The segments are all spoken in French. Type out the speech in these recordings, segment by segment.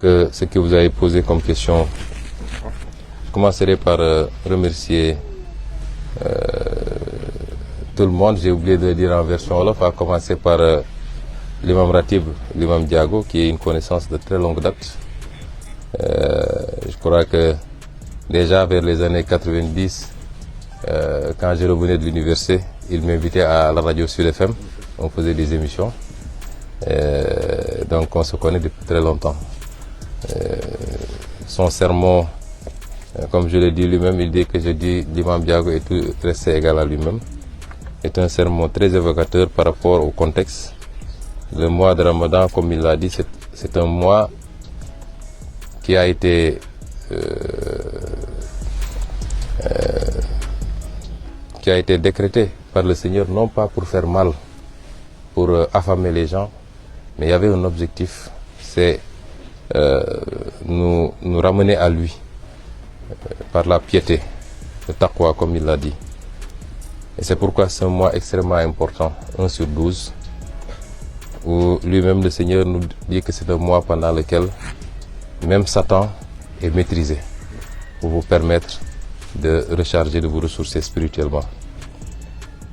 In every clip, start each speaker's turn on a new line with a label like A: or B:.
A: que ce que vous avez posé comme question. Je commencerai par remercier tout le monde. J'ai oublié de le dire en version wolof, à commencer par l'imam Ratib, l'imam Diago, qui est une connaissance de très longue date. Je crois que déjà vers les années 90, quand je revenais de l'université, il m'invitait à la radio Sud FM. On faisait des émissions. Donc on se connaît depuis très longtemps. Son sermon, comme je l'ai dit lui-même, il dit que je dis l'imam Diago est tout resté égal à lui-même. C'est un sermon très évocateur par rapport au contexte. Le mois de Ramadan, comme il l'a dit, c'est un mois qui a été décrété par le Seigneur, non pas pour faire mal, pour affamer les gens, mais il y avait un objectif, c'est nous ramener à lui par la piété, le taqwa comme il l'a dit. Et c'est pourquoi c'est un mois extrêmement important, 1/12, où lui-même le Seigneur nous dit que c'est un mois pendant lequel même Satan est maîtrisé pour vous permettre de recharger, de vous ressourcer spirituellement.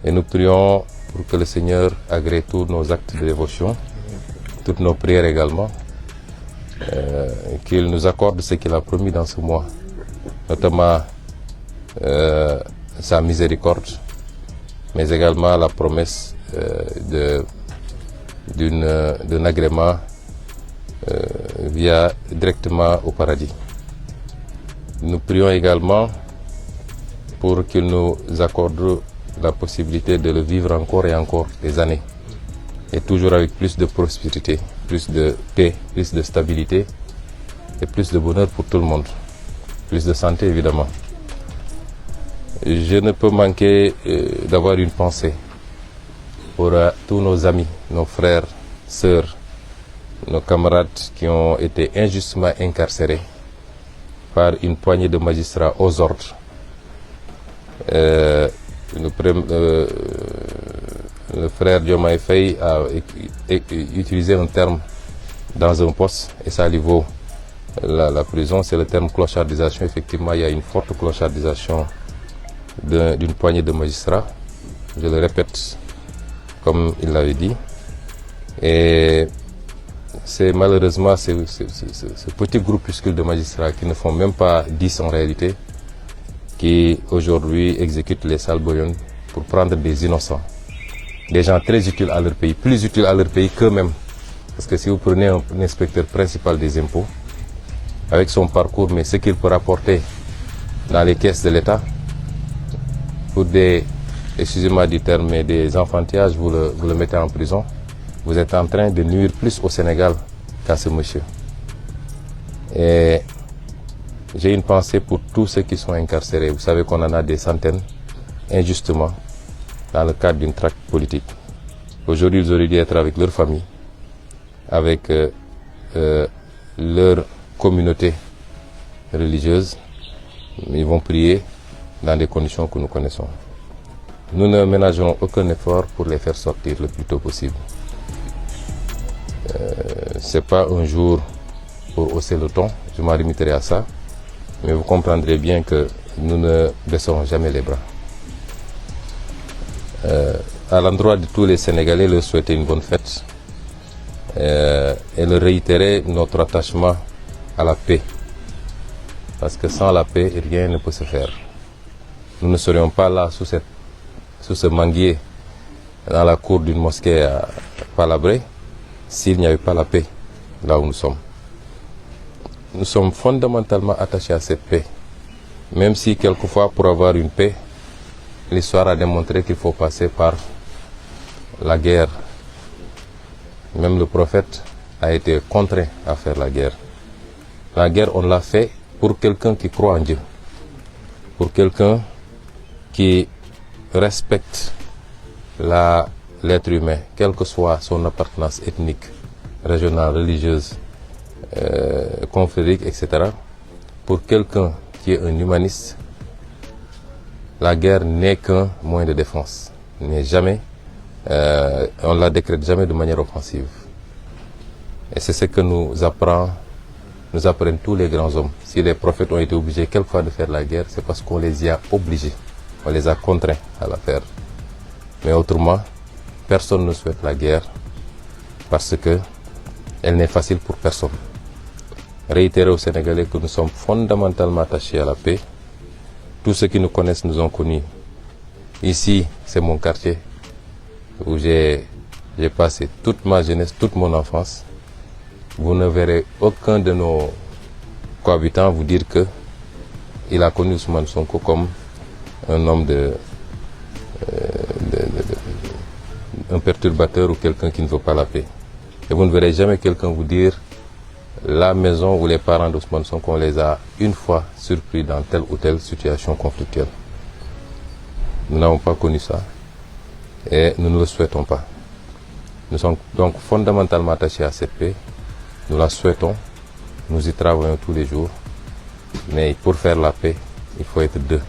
A: Et nous prions pour que le Seigneur agrée tous nos actes de dévotion, toutes nos prières également, qu'il nous accorde ce qu'il a promis dans ce mois, notamment sa miséricorde, mais également la promesse d'un agrément directement au paradis. Nous prions également pour qu'il nous accorde la possibilité de le vivre encore et encore des années, et toujours avec plus de prospérité, plus de paix, plus de stabilité et plus de bonheur pour tout le monde, plus de santé évidemment. Je ne peux manquer d'avoir une pensée pour tous nos amis, nos frères, sœurs, nos camarades qui ont été injustement incarcérés par une poignée de magistrats aux ordres. Le frère Diomaye Faye a utilisé un terme dans un poste et ça lui vaut la prison, c'est le terme clochardisation. Effectivement, il y a une forte clochardisation d'une poignée de magistrats, je le répète comme il l'avait dit, et c'est malheureusement ce petit groupuscule de magistrats qui ne font même pas 10 en réalité, qui aujourd'hui exécutent les sales bouillons pour prendre des innocents, des gens très utiles à leur pays, plus utiles à leur pays qu'eux-mêmes. Parce que si vous prenez un inspecteur principal des impôts, avec son parcours, mais ce qu'il peut rapporter dans les caisses de l'État, pour des, excusez-moi du terme, mais des enfantillages, vous le mettez en prison, vous êtes en train de nuire plus au Sénégal qu'à ce monsieur. Et j'ai une pensée pour tous ceux qui sont incarcérés. Vous savez qu'on en a des centaines, injustement, dans le cadre d'une traque politique. Aujourd'hui, ils auraient dû être avec leur famille, avec leur communauté religieuse. Ils vont prier dans des conditions que nous connaissons. Nous ne ménagerons aucun effort pour les faire sortir le plus tôt possible. C'est pas un jour pour hausser le ton, je m'en limiterai à ça, mais vous comprendrez bien que nous ne baisserons jamais les bras. À l'endroit de tous les Sénégalais, leur souhaiter une bonne fête et leur réitérer notre attachement à la paix. Parce que sans la paix, rien ne peut se faire. Nous ne serions pas là sous ce manguier dans la cour d'une mosquée à Palabré s'il n'y avait pas la paix là où nous sommes. Nous sommes fondamentalement attachés à cette paix. Même si quelquefois pour avoir une paix, l'histoire a démontré qu'il faut passer par la guerre. Même le prophète a été contraint à faire la guerre. La guerre, on l'a fait pour quelqu'un qui croit en Dieu, pour quelqu'un qui respecte l'être humain, quelle que soit son appartenance ethnique, régionale, religieuse, confrérique, etc. Pour quelqu'un qui est un humaniste, la guerre n'est qu'un moyen de défense, n'est jamais, on la décrète jamais de manière offensive. Et c'est ce que nous apprend nous apprennent tous les grands hommes. Si les prophètes ont été obligés quelquefois de faire la guerre, c'est parce qu'on les y a obligés, on les a contraints à la faire. Mais autrement, personne ne souhaite la guerre parce que elle n'est facile pour personne. Réitérer aux Sénégalais que nous sommes fondamentalement attachés à la paix. Tous ceux qui nous connaissent nous ont connus. Ici, c'est mon quartier où j'ai passé toute ma jeunesse, toute mon enfance. Vous ne verrez aucun de nos cohabitants vous dire que il a connu Ousmane Sonko comme un homme un perturbateur ou quelqu'un qui ne veut pas la paix. Et vous ne verrez jamais quelqu'un vous dire la maison où les parents d'Ousmane Sonko, on les a une fois surpris dans telle ou telle situation conflictuelle. Nous n'avons pas connu ça et nous ne le souhaitons pas. Nous sommes donc fondamentalement attachés à cette paix. Nous la souhaitons, nous y travaillons tous les jours. Mais pour faire la paix, il faut être deux.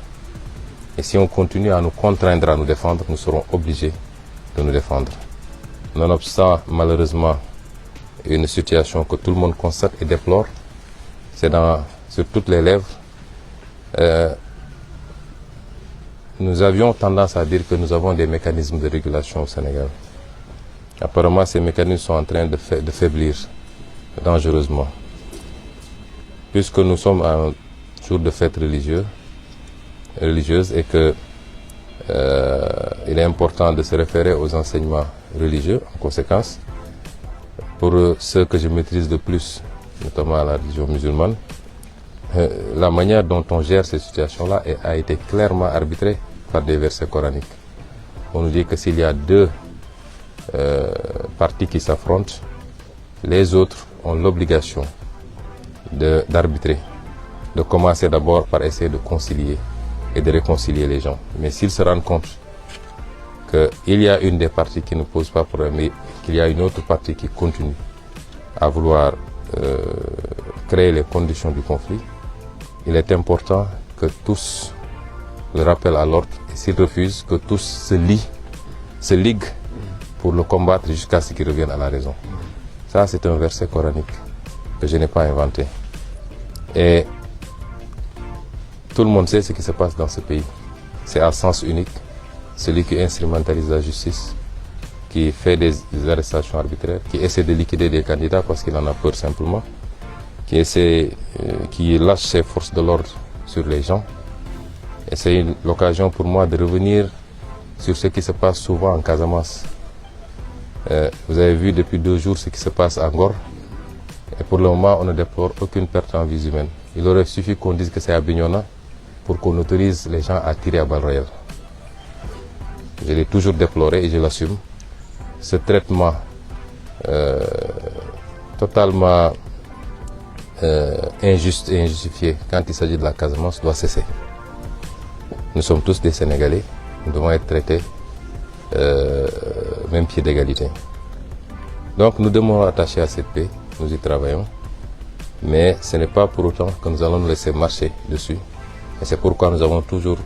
A: Et si on continue à nous contraindre à nous défendre, nous serons obligés de nous défendre. Nonobstant, malheureusement, une situation que tout le monde constate et déplore, c'est sur toutes les lèvres. Nous avions tendance à dire que nous avons des mécanismes de régulation au Sénégal. Apparemment, ces mécanismes sont en train de faiblir dangereusement. Puisque nous sommes à un jour de fête religieuse et que il est important de se référer aux enseignements religieux en conséquence. Pour ceux que je maîtrise de plus, notamment la religion musulmane, la manière dont on gère ces situations-là a été clairement arbitrée par des versets coraniques. On nous dit que s'il y a deux parties qui s'affrontent, les autres ont l'obligation d'arbitrer, de commencer d'abord par essayer de concilier et de réconcilier les gens. Mais s'ils se rendent compte qu'il y a une des parties qui ne pose pas problème, mais qu'il y a une autre partie qui continue à vouloir créer les conditions du conflit, il est important que tous le rappellent à l'ordre et s'ils refusent, que tous se liguent pour le combattre jusqu'à ce qu'ils reviennent à la raison. Ça, c'est un verset coranique que je n'ai pas inventé. Et tout le monde sait ce qui se passe dans ce pays. C'est à sens unique. Celui qui instrumentalise la justice, qui fait des arrestations arbitraires, qui essaie de liquider des candidats parce qu'il en a peur simplement, qui lâche ses forces de l'ordre sur les gens. Et c'est l'occasion pour moi de revenir sur ce qui se passe souvent en Casamance. Vous avez vu depuis 2 jours ce qui se passe à Ngor. Et pour le moment, on ne déplore aucune perte en vie humaine. Il aurait suffi qu'on dise que c'est à Bignona pour qu'on autorise les gens à tirer à balles réelles. Je l'ai toujours déploré et je l'assume. Ce traitement totalement injuste et injustifié quand il s'agit de la Casamance doit cesser. Nous sommes tous des Sénégalais, nous devons être traités même pied d'égalité. Donc nous demeurons attachés à cette paix, nous y travaillons, mais ce n'est pas pour autant que nous allons nous laisser marcher dessus. Et c'est pourquoi nous avons toujours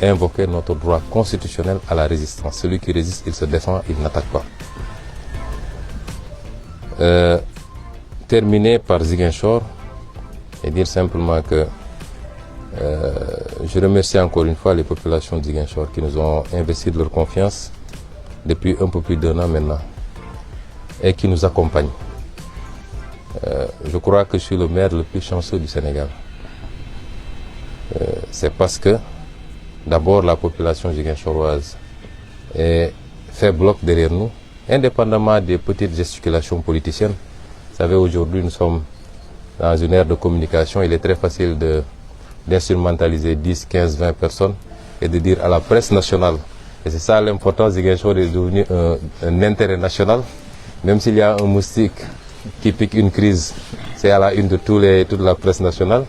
A: invoqué notre droit constitutionnel à la résistance. Celui qui résiste, il se défend, il n'attaque pas. Terminer par Ziguinchor et dire simplement que je remercie encore une fois les populations de Ziguinchor qui nous ont investi de leur confiance depuis un peu plus d'1 an maintenant et qui nous accompagnent. Je crois que je suis le maire le plus chanceux du Sénégal. C'est parce que d'abord la population ziguinchoroise fait bloc derrière nous, indépendamment des petites gesticulations politiciennes. Vous savez, aujourd'hui nous sommes dans une ère de communication, il est très facile d'instrumentaliser 10, 15, 20 personnes et de dire à la presse nationale. Et c'est ça l'importance, Ziguinchor est devenu un intérêt national, même s'il y a un moustique qui pique une crise, c'est à la une de toute la presse nationale.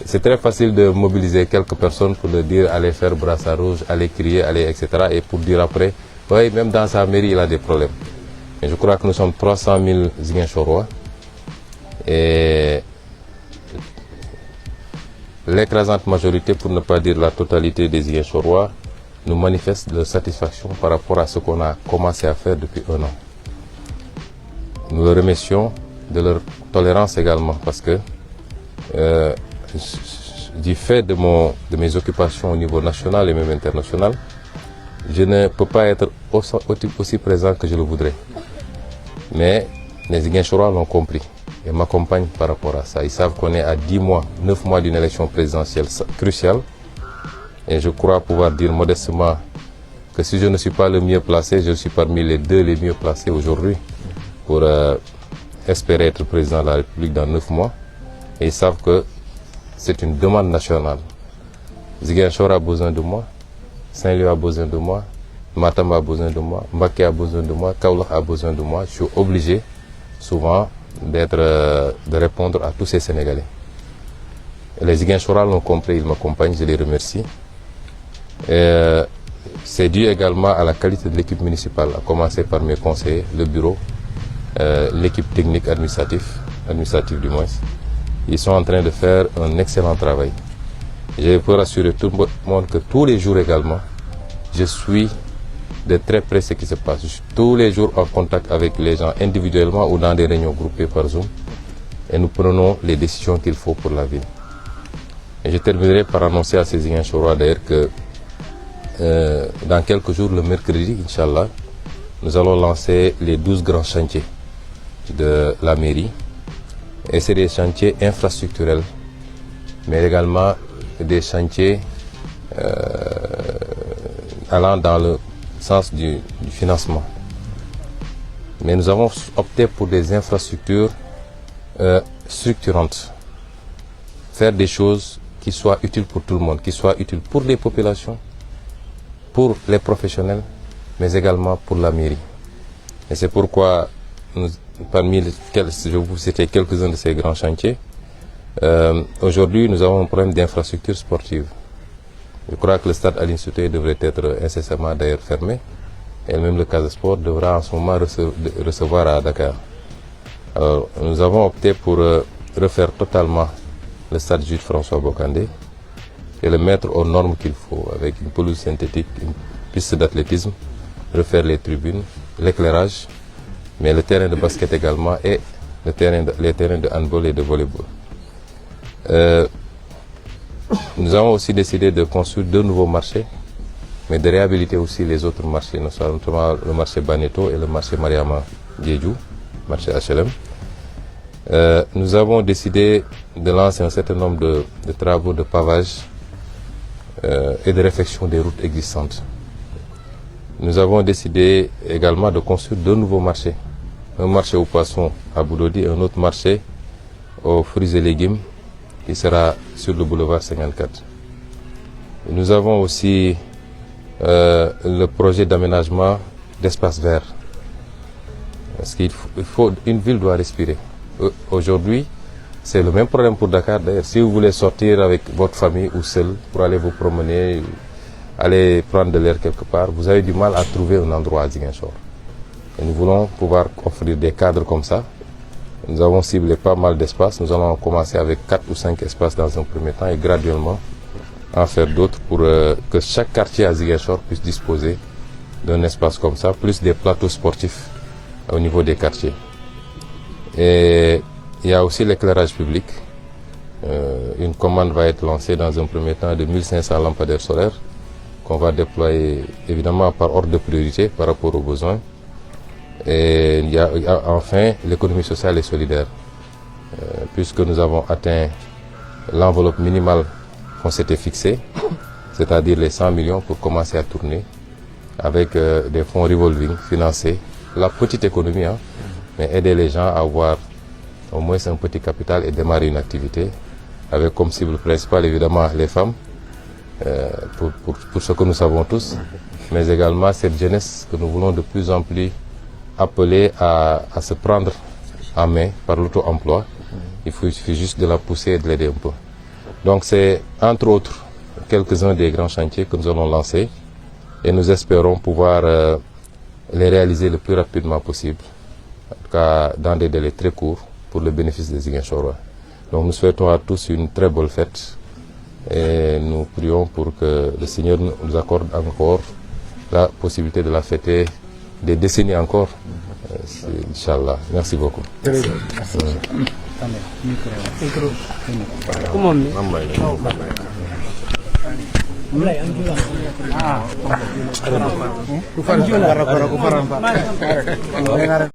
A: C'est très facile de mobiliser quelques personnes pour leur dire allez faire brassard rouge, allez crier, allez, etc. Et pour dire après, oui, même dans sa mairie, il a des problèmes. Et je crois que nous sommes 300 000 Ziguinchorois. Et l'écrasante majorité, pour ne pas dire la totalité des Ziguinchorois, nous manifeste leur satisfaction par rapport à ce qu'on a commencé à faire depuis 1 an. Nous le remercions de leur tolérance également, parce que du fait de mes occupations au niveau national et même international, je ne peux pas être aussi présent que je le voudrais. Mais les Ziguinchorois l'ont compris et m'accompagnent par rapport à ça. Ils savent qu'on est à 10 mois, 9 mois d'une élection présidentielle cruciale. Et je crois pouvoir dire modestement que si je ne suis pas le mieux placé, je suis parmi les 2 les mieux placés aujourd'hui pour espérer être président de la République dans 9 mois. Et ils savent que c'est une demande nationale. Ziguinchor a besoin de moi, Saint-Louis a besoin de moi, Matam a besoin de moi, Mbacké a besoin de moi, Kaolack a besoin de moi. Je suis obligé souvent de répondre à tous ces Sénégalais. Et les Ziguinchorois l'ont compris, ils m'accompagnent, je les remercie. C'est dû également à la qualité de l'équipe municipale, à commencer par mes conseillers, le bureau, l'équipe technique administrative du moins. Ils sont en train de faire un excellent travail. Je peux rassurer tout le monde que tous les jours également, je suis de très près ce qui se passe. Je suis tous les jours en contact avec les gens individuellement ou dans des réunions groupées par Zoom. Et nous prenons les décisions qu'il faut pour la ville. Et je terminerai par annoncer à ces Ziguinchorois d'ailleurs que dans quelques jours, le mercredi, Inch'Allah, nous allons lancer les 12 grands chantiers de la mairie. Et c'est des chantiers infrastructurels, mais également des chantiers allant dans le sens du financement. Mais nous avons opté pour des infrastructures structurantes. Faire des choses qui soient utiles pour tout le monde, qui soient utiles pour les populations, pour les professionnels, mais également pour la mairie. Et c'est pourquoi, parmi lesquels je vais vous citer quelques-uns de ces grands chantiers, aujourd'hui nous avons un problème d'infrastructure sportive. Je crois que le stade Aline Sitoé devrait être incessamment d'ailleurs fermé, et même le Casa Sport devra en ce moment recevoir à Dakar. Alors, nous avons opté pour refaire totalement le stade Jules François Bocandé et le mettre aux normes qu'il faut, avec une pelouse synthétique, une piste d'athlétisme, refaire les tribunes, l'éclairage, mais le terrain de basket également et les terrains de handball et de volleyball. Nous avons aussi décidé de construire 2 nouveaux marchés, mais de réhabiliter aussi les autres marchés, notamment le marché Baneto et le marché Mariama Diédhiou, marché HLM. Nous avons décidé de lancer un certain nombre de travaux de pavage et de réfection des routes existantes. Nous avons décidé également de construire 2 nouveaux marchés. Un marché aux poissons à Boudodi et un autre marché aux fruits et légumes qui sera sur le boulevard 54. Et nous avons aussi le projet d'aménagement d'espaces verts. Parce une ville doit respirer. Aujourd'hui, c'est le même problème pour Dakar. D'ailleurs, si vous voulez sortir avec votre famille ou seul pour aller vous promener, aller prendre de l'air quelque part, vous avez du mal à trouver un endroit à Ziguinchor. Et nous voulons pouvoir offrir des cadres comme ça. Nous avons ciblé pas mal d'espaces. Nous allons commencer avec 4 ou 5 espaces dans un premier temps et graduellement en faire d'autres pour que chaque quartier à Ziguinchor puisse disposer d'un espace comme ça, plus des plateaux sportifs au niveau des quartiers. Et il y a aussi l'éclairage public. Une commande va être lancée dans un premier temps de 1500 lampadaires solaires qu'on va déployer évidemment par ordre de priorité par rapport aux besoins. Et il y a enfin l'économie sociale et solidaire. Puisque nous avons atteint l'enveloppe minimale qu'on s'était fixée, c'est-à-dire les 100 millions pour commencer à tourner avec des fonds revolving, financer la petite économie, mais aider les gens à avoir au moins un petit capital et démarrer une activité avec comme cible principale évidemment les femmes, pour ce que nous savons tous, mais également cette jeunesse que nous voulons de plus en plus appeler à se prendre en main par l'auto-emploi. Il suffit juste de la pousser et de l'aider un peu. Donc c'est entre autres quelques-uns des grands chantiers que nous allons lancer et nous espérons pouvoir les réaliser le plus rapidement possible, en tout cas dans des délais très courts pour le bénéfice des Ziguinchorois. Donc nous souhaitons à tous une très bonne fête et nous prions pour que le Seigneur nous accorde encore la possibilité de la fêter des décennies encore Inch'Allah. Merci beaucoup.